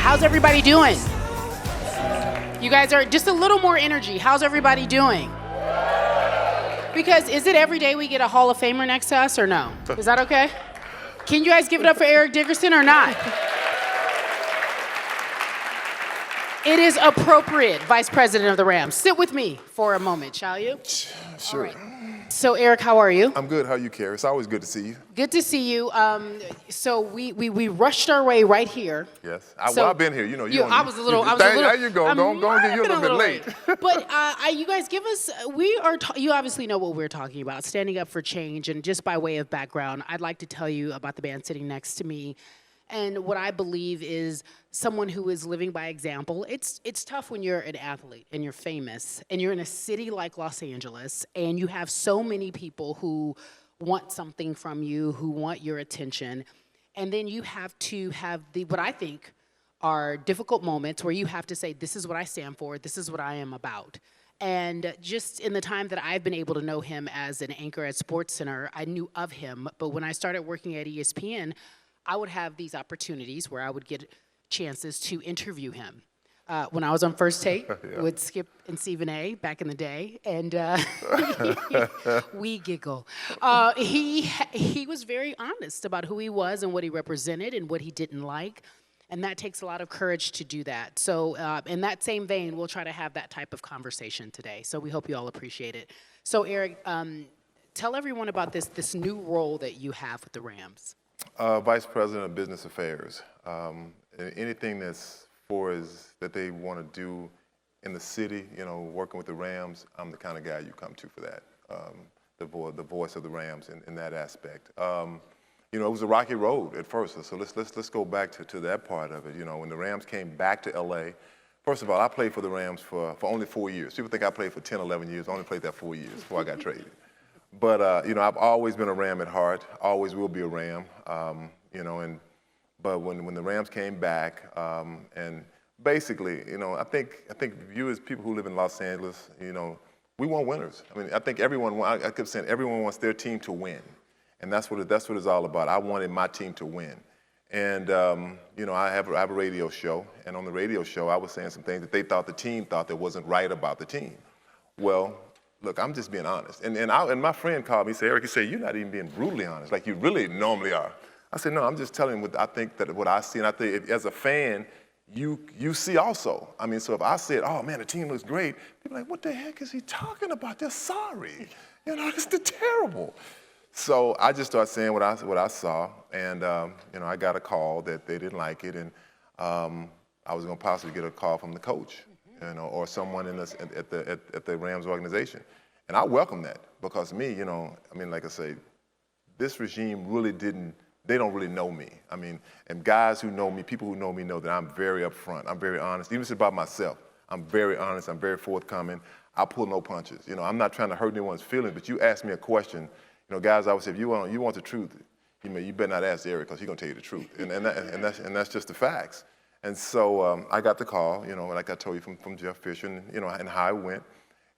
How's everybody doing? You guys are just a little more energy. How's everybody doing? Because is it every day we get a Hall of Famer next to us or no? Is that okay? Can you guys give it up for Eric Dickerson or not? It is appropriate, Vice President of the Rams. Sit with me for a moment, shall you? Sure. All right. So, Eric, how are you? I'm good. How are you, Cari? It's always good to see you. Good to see you. So we rushed our way right here. Yes. So I've been here. You know. I was a little. There you go. Don't get you a little bit late. But you guys, give us. You obviously know what we're talking about. Standing up for change, and just by way of background, I'd like to tell you about the man sitting next to me, and what I believe is someone who is living by example. It's tough when you're an athlete and you're famous and you're in a city like Los Angeles and you have so many people who want something from you, who want your attention, and then you have to have what I think are difficult moments where you have to say, this is what I stand for, this is what I am about. And just in the time that I've been able to know him as an anchor at SportsCenter, I knew of him, but when I started working at ESPN, I would have these opportunities where I would get chances to interview him. When I was on First Take with Skip and Stephen A. back in the day, and we giggle. He was very honest about who he was and what he represented and what he didn't like, and that takes a lot of courage to do that. So in that same vein, we'll try to have that type of conversation today. So we hope you all appreciate it. So Eric, tell everyone about this new role that you have with the Rams. Vice President of Business Affairs. Anything that they want to do in the city, working with the Rams, I'm the kind of guy you come to for that. The voice of the Rams in that aspect. It was a rocky road at first, so let's go back to that part of it. When the Rams came back to LA, first of all, I played for the Rams for only 4 years. People think I played for 10, 11 years. I only played that 4 years before I got traded. But I've always been a Ram at heart. Always will be a Ram. But when the Rams came back, and basically, I think you as people who live in Los Angeles, we want winners. I mean, I think I kept saying everyone wants their team to win, and that's what it's all about. I wanted my team to win, and I have a radio show, and on the radio show, I was saying some things that the team thought that wasn't right about the team. Well, look, I'm just being honest. And my friend called me and said, Eric, he said, you're not even being brutally honest, like you really normally are. I said, no, I'm just telling him what I see. And I think as a fan, you see also. I mean, so if I said, oh, man, the team looks great, people are like, what the heck is he talking about? They're sorry. It's terrible. So I just started saying what I saw. And, I got a call that they didn't like it. And I was going to possibly get a call from the coach. Or someone at the Rams organization. And I welcome that because like I say, this regime they don't really know me. I mean, and guys who know me, people who know me know that I'm very upfront. I'm very honest. Even if it's about myself, I'm very honest. I'm very forthcoming. I pull no punches. I'm not trying to hurt anyone's feelings, but you ask me a question, guys, I would say, if you want the truth, you better not ask Eric because he's going to tell you the truth. And that's just the facts. And so I got the call, like I told you from Jeff Fisher, and how it went.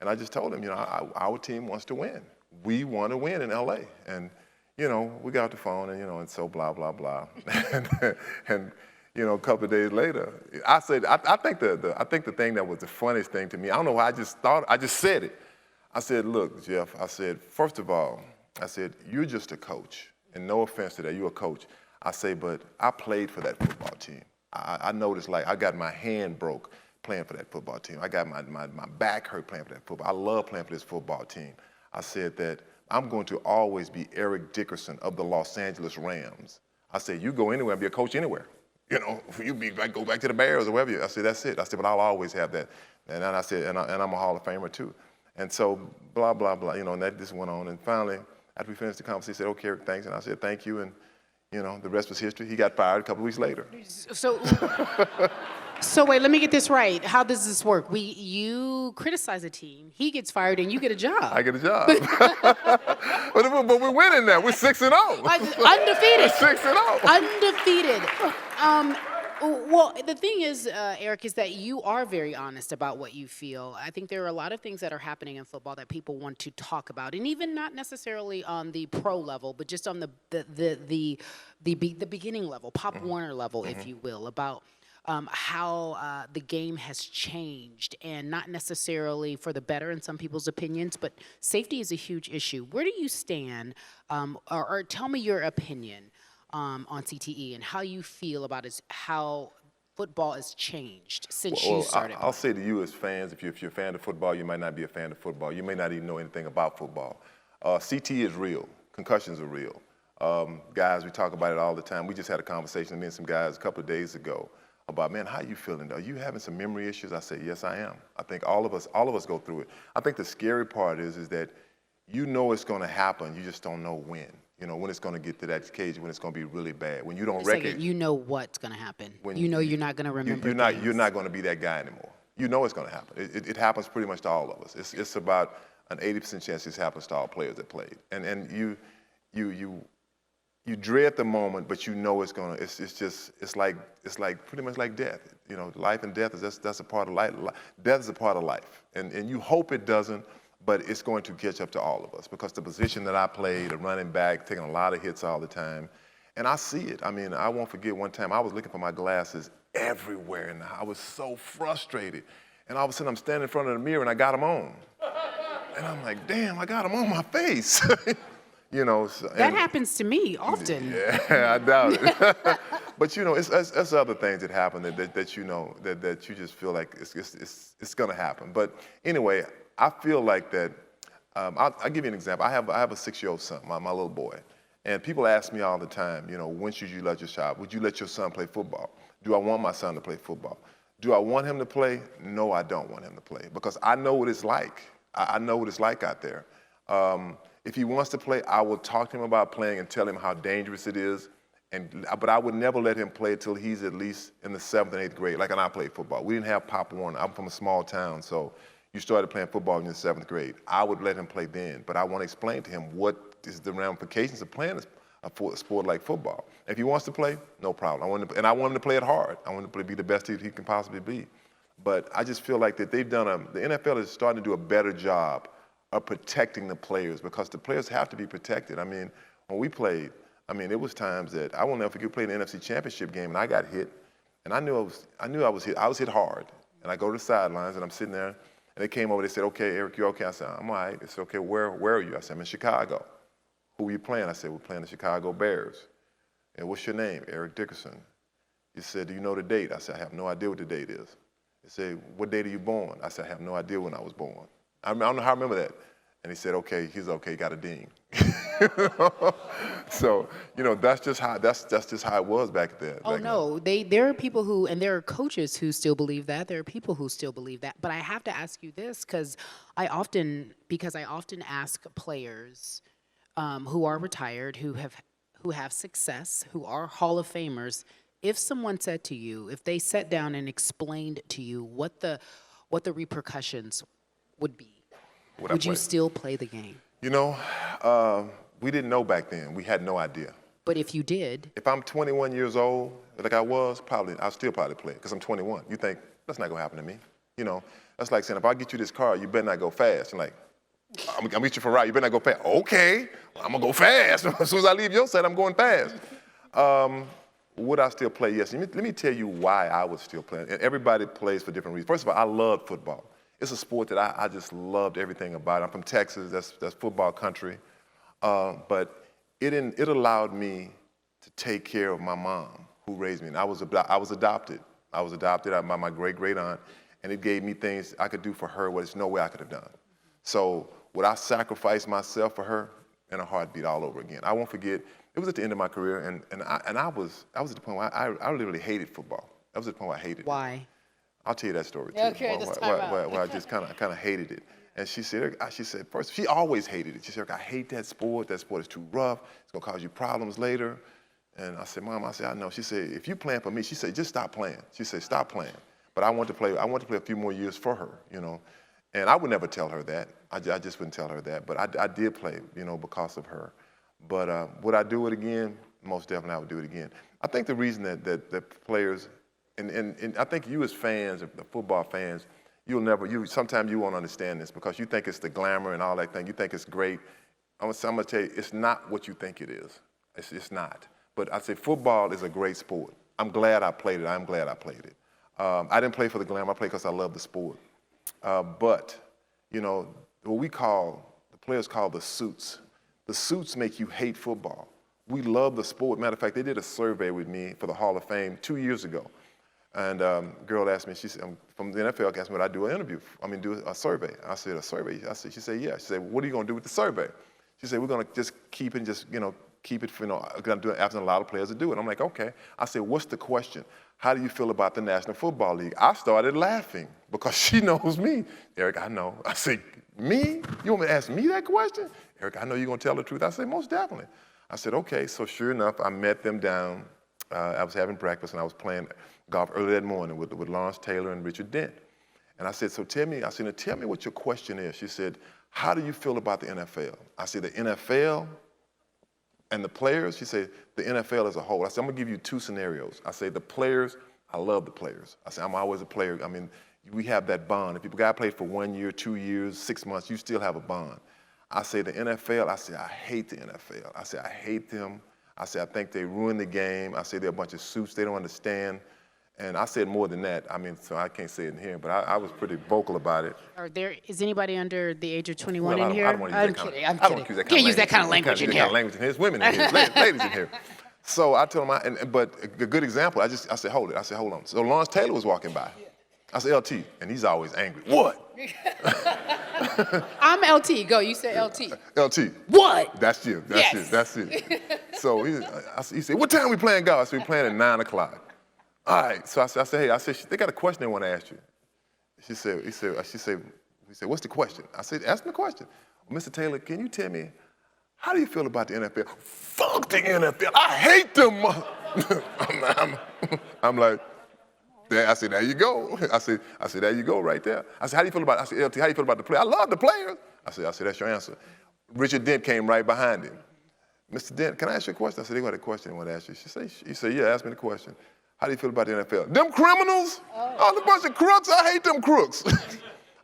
And I just told him, our team wants to win. We want to win in LA. And, we got off the phone and so blah, blah, blah. and a couple of days later, I said, I think the thing that was the funniest thing to me, I don't know why I just said it. I said, look, Jeff, I said, first of all, you're just a coach. And no offense to that, you're a coach. I say, but I played for that football team. I noticed, I got my hand broke playing for that football team. I got my back hurt playing for that football. I love playing for this football team. I said that I'm going to always be Eric Dickerson of the Los Angeles Rams. I said, you go anywhere and be a coach anywhere. You be like, go back to the Bears or wherever. I said, that's it. I said, but I'll always have that. And I said, and I'm a Hall of Famer too. And so, blah, blah, blah, and that just went on. And finally, after we finished the conversation, he said, okay, Eric, thanks. And I said, thank you. And the rest was history. He got fired a couple of weeks later. So wait, let me get this right. How does this work? You criticize a team, he gets fired, and you get a job. I get a job. but we're winning now. We're 6-0. Undefeated. 6-0. Undefeated. Well, the thing is, Eric, is that you are very honest about what you feel. I think there are a lot of things that are happening in football that people want to talk about, and even not necessarily on the pro level, but just on the beginning level, Pop Warner level, if you will, about how the game has changed, and not necessarily for the better in some people's opinions, but safety is a huge issue. Where do you stand, or tell me your opinion on CTE and how you feel about how football has changed since you started? I'll say to you as fans, if you're a fan of football, you might not be a fan of football. You may not even know anything about football. CTE is real. Concussions are real. Guys, we talk about it all the time. We just had a conversation, me and some guys a couple of days ago, about, man, how you feeling? Are you having some memory issues? I said, yes, I am. I think all of us go through it. I think the scary part is that you know it's going to happen. You just don't know when. You know, when it's going to get to that cage, when it's going to be really bad. When you don't recognize. You know what's going to happen. You know you're not going to remember You're not going to be that guy anymore. You know it's going to happen. It happens pretty much to all of us. It's about an 80% chance this happens to all players that played. And you dread the moment, but you know it's gonna. It's like pretty much like death. You know, life and death that's a part of life. Death is a part of life, and you hope it doesn't, but it's going to catch up to all of us because the position that I played, a running back, taking a lot of hits all the time, and I see it. I mean, I won't forget one time I was looking for my glasses everywhere, and I was so frustrated. And all of a sudden, I'm standing in front of the mirror, and I got them on, and I'm like, damn, I got them on my face. You know, that happens to me often. Yeah, I doubt it. But you know, it's other things that happen that you know that you just feel like it's gonna happen. But anyway, I feel like that. I'll give you an example. I have a 6-year-old son, my little boy, and people ask me all the time, you know, when should you let your child? Would you let your son play football? Do I want my son to play football? Do I want him to play? No, I don't want him to play because I know what it's like. I know what it's like out there. If he wants to play, I will talk to him about playing and tell him how dangerous it is. But I would never let him play until he's at least in the 7th and 8th grade, like when I played football. We didn't have Pop Warner. I'm from a small town, so you started playing football in the 7th grade. I would let him play then, but I want to explain to him what is the ramifications of playing a sport like football. If he wants to play, no problem. I want him to play it hard. I want him to be the best he can possibly be. But I just feel like that the NFL is starting to do a better job of protecting the players because the players have to be protected. I mean, when we played, it was times that I will never forget. We played an NFC Championship game and I got hit, and I knew I was hit. I was hit hard, and I go to the sidelines and I'm sitting there, and they came over. They said, "Okay, Eric, you okay?" I said, "I'm all right." They said, "Okay, where are you?" I said, "I'm in Chicago." "Who are you playing?" I said, "We're playing the Chicago Bears." "And what's your name?" "Eric Dickerson." He said, "Do you know the date?" I said, "I have no idea what the date is." He said, "What date are you born?" I said, "I have no idea when I was born." I don't know how I remember that. And he said, "Okay, he's okay, got a ding." So, you know, that's just how it was back then. Oh no, there are people who, and there are coaches who still believe that. There are people who still believe that. But I have to ask you this because I often ask players who are retired, who have success, who are Hall of Famers, if someone said to you, if they sat down and explained to you what the repercussions would be, would you still play the game? You know, we didn't know back then. We had no idea. But if you did. If I'm 21 years old, like I was, I'll still probably play because I'm 21. You think, that's not going to happen to me. You know, that's like saying, if I get you this car, you better not go fast. And like, I'm going to get you for a ride. You better not go fast. Okay, I'm going to go fast. As soon as I leave your set, I'm going fast. Would I still play? Yes. Let me tell you why I would still play. And everybody plays for different reasons. First of all, I love football. It's a sport that I just loved everything about it. I'm from Texas. That's football country. But it allowed me to take care of my mom, who raised me. And I was adopted. I was adopted by my great aunt, and it gave me things I could do for her what there's no way I could have done. So would I sacrifice myself for her? In a heartbeat, all over again. I won't forget. It was at the end of my career, and I was at the point where I literally hated football. That was at the point where I hated it. Why? I'll tell you that story too. Okay, where I just kind of hated it. And she said first, she always hated it. She said, "I hate that sport. That sport is too rough. It's gonna cause you problems later." And I said, "Mom," I know. She said, "If you playing for me," she said, "just stop playing." She said, "Stop playing." But I want to play a few more years for her, you know. And I would never tell her that. I just wouldn't tell her that. But I did play, you know, because of her. But would I do it again? Most definitely I would do it again. I think the reason that players, and I think you as fans, the football fans, sometimes you won't understand this because you think it's the glamour and all that thing. You think it's great. I'm gonna tell you, it's not what you think it is. It's not. But I say football is a great sport. I'm glad I played it. I'm glad I played it. I didn't play for the glamour. I played because I love the sport. But, you know, what the players call the suits make you hate football. We love the sport. Matter of fact, they did a survey with me for the Hall of Fame 2 years ago. And a girl asked me, she said, from the NFL, asked me, would I do do a survey? I said, a survey? She said, yeah. She said, what are you going to do with the survey? She said, we're going to just keep it, keep it, after a lot of players to do it. I'm like, okay. I said, what's the question? How do you feel about the National Football League? I started laughing because she knows me. Eric, I know. I said, me? You want me to ask me that question? Eric, I know you're going to tell the truth. I said, most definitely. I said, okay. So sure enough, I met them down. I was having breakfast, and I was playing golf early that morning with Lawrence Taylor and Richard Dent. And I said, so tell me what your question is. She said, how do you feel about the NFL? I said, the NFL and the players? She said, the NFL as a whole. I said, I'm going to give you two scenarios. I said, the players, I love the players. I said, I'm always a player. I mean, we have that bond. If a guy played for 1 year, 2 years, 6 months, you still have a bond. I say the NFL, I say, I hate the NFL. I say, I hate them. I say, I think they ruin the game. I say, they're a bunch of suits. They don't understand. And I said more than that. I mean, so I can't say it in here, but I was pretty vocal about it. Is anybody under the age of 21 in here? I don't want to use that kind of language. I'm kidding. Can't use that kind of language in here. There's women in here, ladies in here. So I told him, but a good example, I said, hold it. I said, hold on. So Lawrence Taylor was walking by. I said, LT, and he's always angry. What? I'm LT. Go, you say LT. LT. What? That's you. That's it. So he said, what time we playing golf? I said, we playing at 9 o'clock. All right. So I said, hey, they got a question they want to ask you. She said, what's the question? I said, ask me the question. Well, Mr. Taylor, can you tell me, how do you feel about the NFL? Fuck the NFL. I hate them. I'm like, I said, there you go. I said, there you go right there. I said, how do you feel about it? I said, LT, how do you feel about the players? I love the players. I said, that's your answer. Richard Dent came right behind him. Mr. Dent, can I ask you a question? I said, they got a question I want to ask you. He said, yeah, ask me the question. How do you feel about the NFL? Them criminals? Oh, the bunch of crooks. I hate them crooks.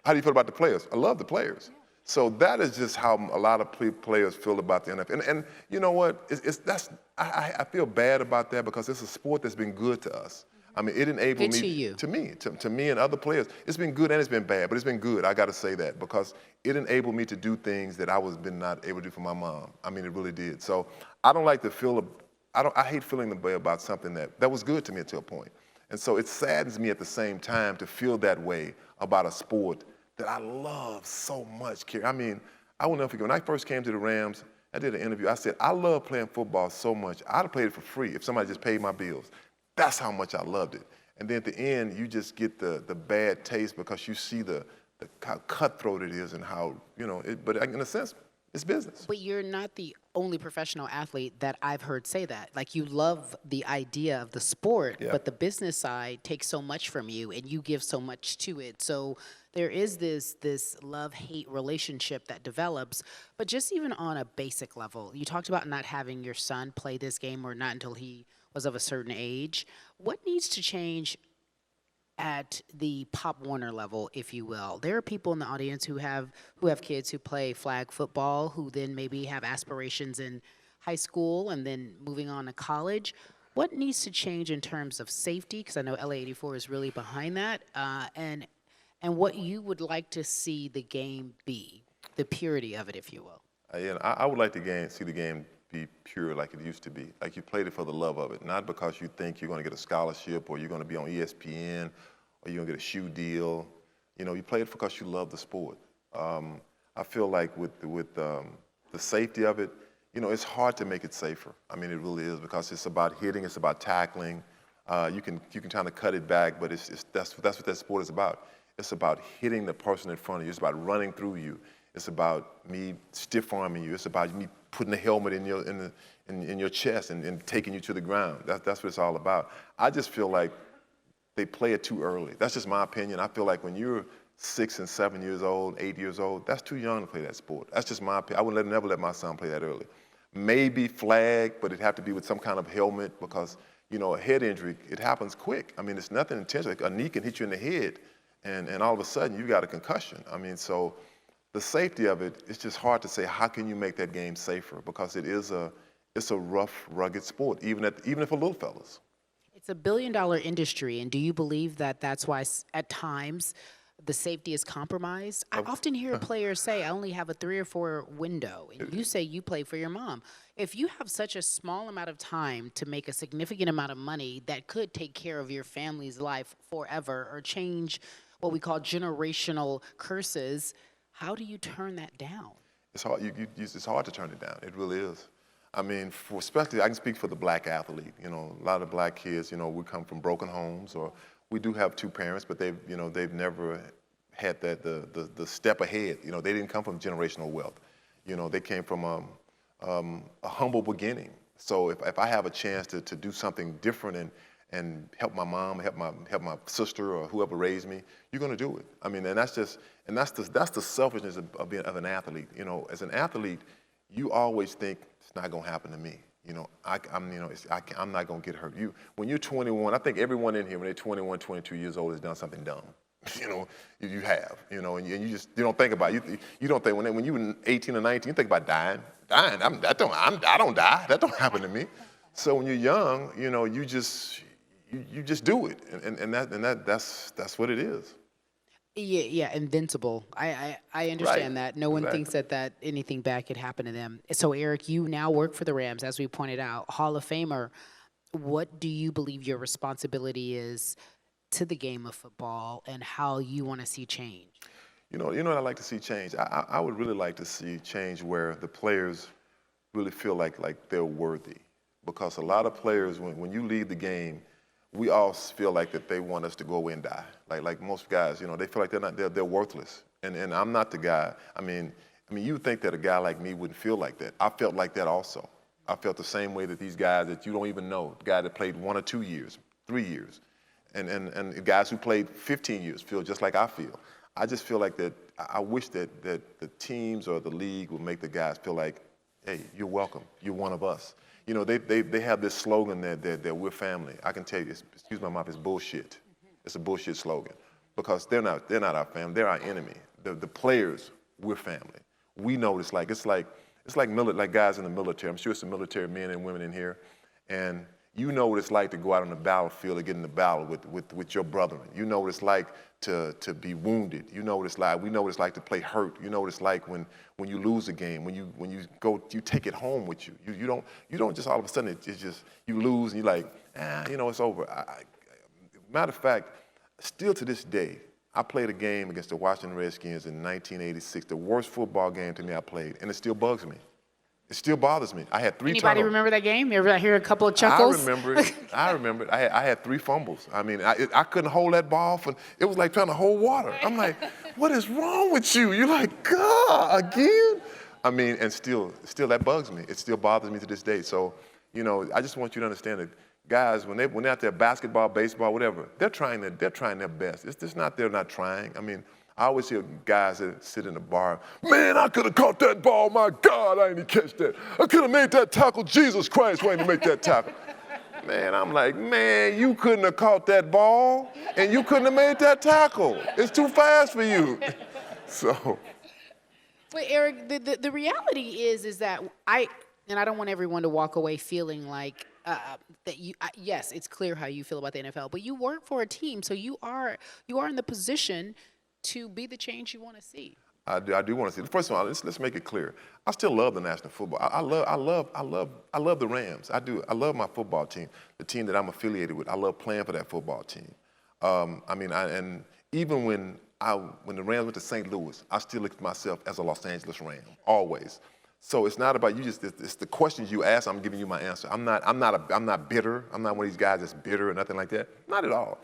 How do you feel about the players? I love the players. So that is just how a lot of players feel about the NFL. And you know what? I feel bad about that because it's a sport that's been good to us. I mean, it enabled to me and other players. It's been good and it's been bad, but it's been good. I got to say that because it enabled me to do things that I was not able to do for my mom. I mean, it really did. So I don't like to feel I hate feeling the way about something that was good to me to a point. And so it saddens me at the same time to feel that way about a sport that I love so much, Cari. I mean, I will never forget, when I first came to the Rams, I did an interview. I said, I love playing football so much. I'd have played it for free if somebody just paid my bills. That's how much I loved it. And then at the end, you just get the bad taste because you see how cutthroat it is and how, but in a sense, it's business. But you're not the only professional athlete that I've heard say that. Like, you love the idea of the sport, but the business side takes so much from you and you give so much to it. So there is this love-hate relationship that develops. But just even on a basic level, you talked about not having your son play this game or not until he was of a certain age. What needs to change at the Pop Warner level, if you will? There are people in the audience who have kids who play flag football, who then maybe have aspirations in high school and then moving on to college. What needs to change in terms of safety? Because I know LA84 is really behind that, and what you would like to see the game be, the purity of it, if you will. I would like to see the game be pure like it used to be. Like you played it for the love of it, not because you think you're going to get a scholarship or you're going to be on ESPN or you're going to get a shoe deal. You play it because you love the sport. I feel like with the safety of it, it's hard to make it safer. I mean, it really is because it's about hitting, it's about tackling. You can kind of cut it back, but that's what that sport is about. It's about hitting the person in front of you. It's about running through you. It's about me stiff arming you. It's about me putting the helmet in your chest and taking you to the ground. That's what it's all about. I just feel like they play it too early. That's just my opinion. I feel like when you're 6 and 7 years old, 8 years old, that's too young to play that sport. That's just my opinion. I would never let my son play that early. Maybe flag, but it'd have to be with some kind of helmet because, a head injury, it happens quick. I mean, it's nothing intentional. A knee can hit you in the head, and all of a sudden, you got a concussion. I mean, so the safety of it, it's just hard to say how can you make that game safer because it's a rough, rugged sport, even for little fellas. It's a billion-dollar industry, and do you believe that that's why at times the safety is compromised? I often hear players say, I only have a 3 or 4 window, and you say you play for your mom. If you have such a small amount of time to make a significant amount of money that could take care of your family's life forever or change what we call generational curses, how do you turn that down? It's hard. It's hard to turn it down. It really is. I mean, especially I can speak for the black athlete. You know, a lot of black kids. You know, we come from broken homes, or we do have 2 parents, but they've never had that the step ahead. You know, they didn't come from generational wealth. You know, they came from a humble beginning. So if I have a chance to do something different and help my mom, help my sister or whoever raised me, you're gonna do it. I mean, and that's the selfishness of an athlete. You know, as an athlete, you always think it's not gonna happen to me. You know, I'm not gonna get hurt. When you're 21, I think everyone in here when they're 21, 22 years old has done something dumb. You know, you have. You know, and you don't think about it. You don't think when you were 18 or 19, you think about dying. I don't die. That don't happen to me. So when you're young, you know, you just do it, and that's what it is. Yeah, invincible. I understand Right. that. No one Exactly. thinks that anything bad could happen to them. So, Eric, you now work for the Rams, as we pointed out, Hall of Famer. What do you believe your responsibility is to the game of football, and how you want to see change? You know what I'd like to see change? I would really like to see change where the players really feel like they're worthy. Because a lot of players, when you leave the game, we all feel like that they want us to go away and die. Like most guys, you know, they feel like they're worthless. And I'm not the guy. I mean, you would think that a guy like me wouldn't feel like that. I felt like that also. I felt the same way that these guys that you don't even know, the guy that played 1 or 2 years, 3 years, and guys who played 15 years feel just like I feel. I just feel like that. I wish that the teams or the league would make the guys feel like, hey, you're welcome. You're one of us. You know, they have this slogan that we're family. I can tell you, excuse my mouth, it's bullshit. It's a bullshit slogan, because they're not our family. They're our enemy. The players, we're family. We know it's like guys in the military. I'm sure it's the military men and women in here, and you know what it's like to go out on the battlefield and get in the battle with your brethren. You know what it's like to be wounded. You know what it's like. We know what it's like to play hurt. You know what it's like when you lose a game. When you take it home with you. You don't just all of a sudden it's just you lose and you're like, it's over. Matter of fact, still to this day, I played a game against the Washington Redskins in 1986, the worst football game to me I played, and it still bugs me. It still bothers me. I had 3 Anybody turnovers. remember that game? You ever hear a couple of chuckles? I remember it. I had 3 fumbles. I mean, I couldn't hold that ball it was like trying to hold water. I'm like, what is wrong with you? You're like, God, again? I mean, and still that bugs me. It still bothers me to this day. So, you know, I just want you to understand that guys, when they're out there, basketball, baseball, whatever, they're trying their best. It's just not they're not trying. I mean, I always hear guys that sit in the bar, man, I could have caught that ball. My God, I didn't catch that. I could have made that tackle. Jesus Christ, why didn't you make that tackle? Man, I'm like, man, you couldn't have caught that ball, and you couldn't have made that tackle. It's too fast for you. So. But Eric, the reality is that I don't want everyone to walk away feeling like that you. Yes, it's clear how you feel about the NFL, but you work for a team, so you are in the position to be the change you want to see. I do want to see it. First of all, let's make it clear. I still love the National Football. I love the Rams. I do. I love my football team, the team that I'm affiliated with. I love playing for that football team. And even when the Rams went to St. Louis, I still look at myself as a Los Angeles Ram, always. So it's not about you. It's the questions you ask. I'm giving you my answer. I'm not bitter. I'm not one of these guys that's bitter or nothing like that. Not at all.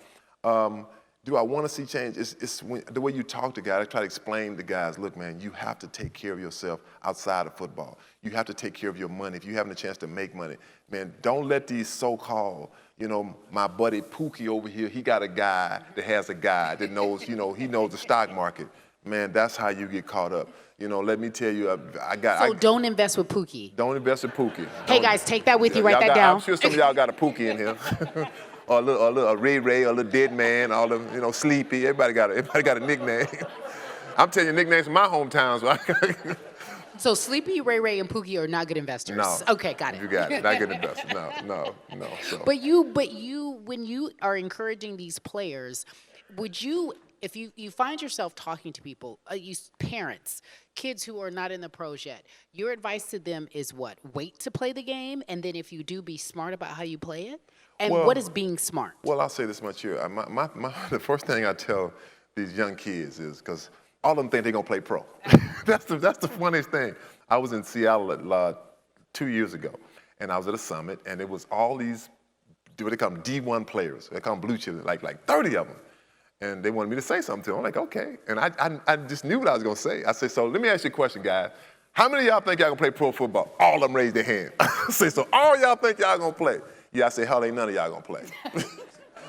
Do I want to see change? It's the way you talk to guys. I try to explain to guys, look, man, you have to take care of yourself outside of football. You have to take care of your money. If you're having a chance to make money, man, don't let these so-called, my buddy Pookie over here, he got a guy that has a guy that knows, he knows the stock market. Man, that's how you get caught up. Let me tell you, don't invest with Pookie. Don't invest with Pookie. Hey, guys, take that with you. Write that down. I'm sure some of y'all got a Pookie in here. Or a Ray, or a little Dead Man, all them, Sleepy. Everybody got a nickname. I'm telling you nicknames from my hometowns. So Sleepy, Ray Ray, and Pookie are not good investors. No. Okay, got it. You got it. Not good investors. No. So. But you, when you are encouraging these players, would you, if you find yourself talking to people, parents, kids who are not in the pros yet, your advice to them is what? Wait to play the game, and then if you do, be smart about how you play it? And what is being smart? Well, I'll say this much here. The first thing I tell these young kids is, because all of them think they're going to play pro. That's the funniest thing. I was in Seattle 2 years ago, and I was at a summit, and it was all these, what they call them, D1 players. They call them blue chips, like 30 of them. And they wanted me to say something to them. I'm like, okay. And I just knew what I was going to say. I said, so let me ask you a question, guys. How many of y'all think y'all going to play pro football? All of them raised their hand. I said, so all y'all think y'all going to play? Yeah, I said, hell, ain't none of y'all going to play.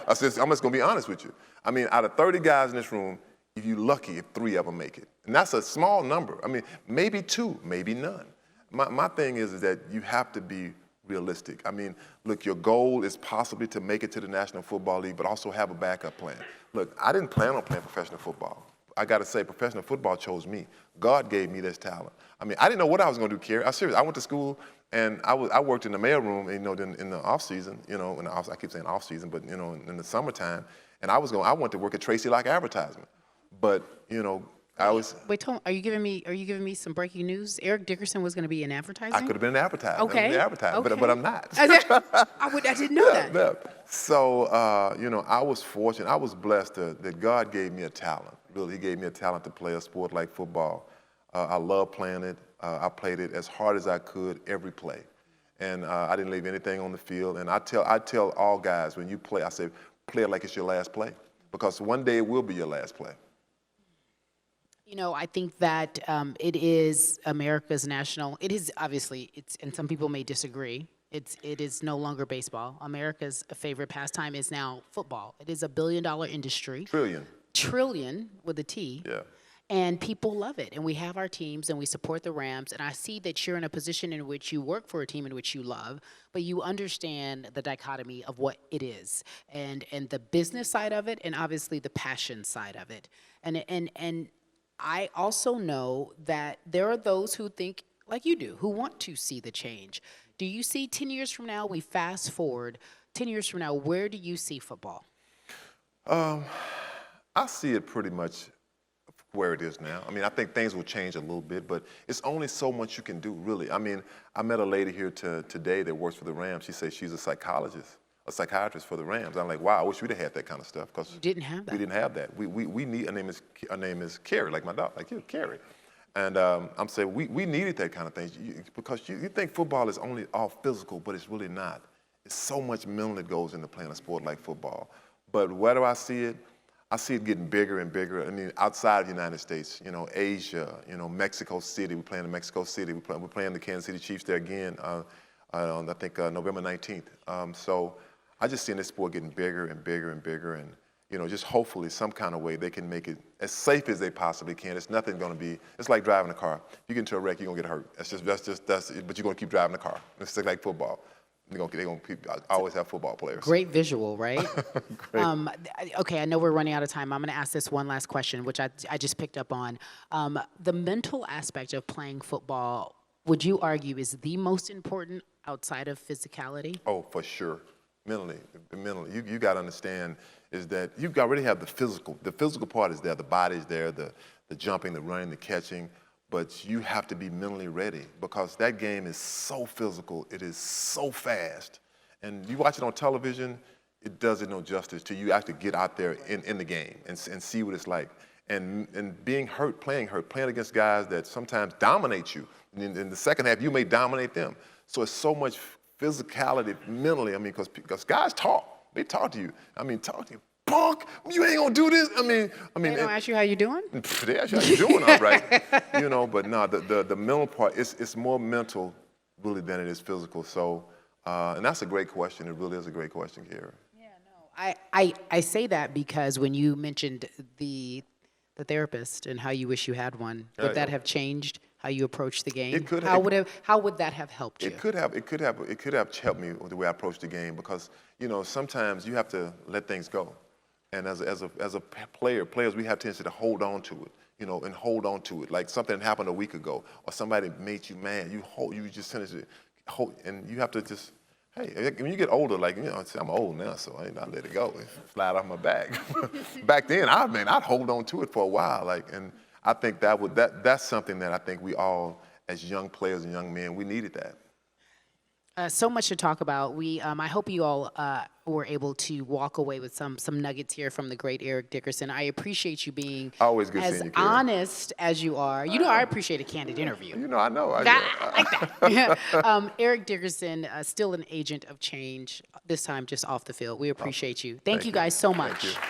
I said, I'm just going to be honest with you. I mean, out of 30 guys in this room, if you're lucky if 3 of them make it. And that's a small number. I mean, maybe 2, maybe none. My thing is that you have to be realistic. I mean, look, your goal is possibly to make it to the National Football League, but also have a backup plan. Look, I didn't plan on playing professional football. I got to say, professional football chose me. God gave me this talent. I mean, I didn't know what I was going to do, Cari. I'm serious. I went to school, and I worked in the mailroom, in the off season, I keep saying off season, but, in the summertime, and I went to work at Tracy Lock Advertisement. But, I was. Wait, are you giving me some breaking news? Eric Dickerson was going to be in advertising? I could have been an advertiser. Okay. But I'm not. I didn't know that. Yeah. So, I was fortunate. I was blessed that God gave me a talent. Really, He gave me a talent to play a sport like football. I love playing it. I played it as hard as I could every play. And I didn't leave anything on the field. And I tell all guys, when you play, I say, play it like it's your last play. Because one day it will be your last play. I think that it is America's national. It is obviously, and some people may disagree. It is no longer baseball. America's favorite pastime is now football. It is $1 billion industry. Trillion with a T. Yeah. And people love it. And we have our teams and we support the Rams. And I see that you're in a position in which you work for a team in which you love, but you understand the dichotomy of what it is and the business side of it and obviously the passion side of it. And I also know that there are those who think like you do, who want to see the change. Do you see 10 years from now, we fast forward, 10 years from now, where do you see football? I see it pretty much where it is now. I mean, I think things will change a little bit, but it's only so much you can do, really. I mean, I met a lady here today that works for the Rams. She says she's a psychiatrist for the Rams. I'm like, wow, I wish we'd have had that kind of stuff. Because you didn't have that. We didn't have that. We need, her name is Cari, like my dog, like you, Cari. And I'm saying we needed that kind of thing because you think football is only all physical, but it's really not. It's so much mental that goes into playing a sport like football. But where do I see it? I see it getting bigger and bigger. I mean, outside of the United States, Asia, Mexico City. We're playing in Mexico City. We're playing the Kansas City Chiefs there again on, I think, November 19th. So I just see this sport getting bigger and bigger and bigger. And, just hopefully some kind of way they can make it as safe as they possibly can. It's nothing going to be, it's like driving a car. If you get into a wreck, you're going to get hurt. But you're going to keep driving the car. It's like football. They're going to always have football players. Great visual, right? Great. Okay, I know we're running out of time. I'm going to ask this one last question, which I just picked up on. The mental aspect of playing football, would you argue, is the most important outside of physicality? Oh, for sure. Mentally. You got to understand is that you've already have the physical. The physical part is there. The body's there, the jumping, the running, the catching. But you have to be mentally ready because that game is so physical. It is so fast. And you watch it on television, it does it no justice till you actually get out there in the game and see what it's like. And being hurt, playing against guys that sometimes dominate you. In the second half, you may dominate them. So it's so much physicality mentally. I mean, because guys talk. They talk to you. Talk to you. Punk, you ain't gonna do this. They don't ask you how you doing? They ask you how you doing, all right. But no, the mental part, it's more mental really than it is physical. So, and that's a great question. It really is a great question, Cari. Yeah, no. I say that because when you mentioned the therapist and how you wish you had one, would that have changed how you approach the game? It could have. How would that have helped you? It could have helped me with the way I approach the game because sometimes you have to let things go. And as a players, we have tendency to hold on to it, you know, and hold on to it. Like something happened a week ago, or somebody made you mad. You just tendency to hold, and you have to just, hey, when you get older, like, you know, I'm old now, so I let it go. It slide off my back. Back then, I'd hold on to it for a while, like, and I think that's something that I think we all, as young players and young men, we needed that. So much to talk about. I hope you all were able to walk away with some nuggets here from the great Eric Dickerson. I appreciate you being Always good as seeing you, Karen. honest as you are. You know, I appreciate a candid interview. You know, I know. I like that. Eric Dickerson, still an agent of change, this time just off the field. We appreciate you. Thank you guys so much. Thank you.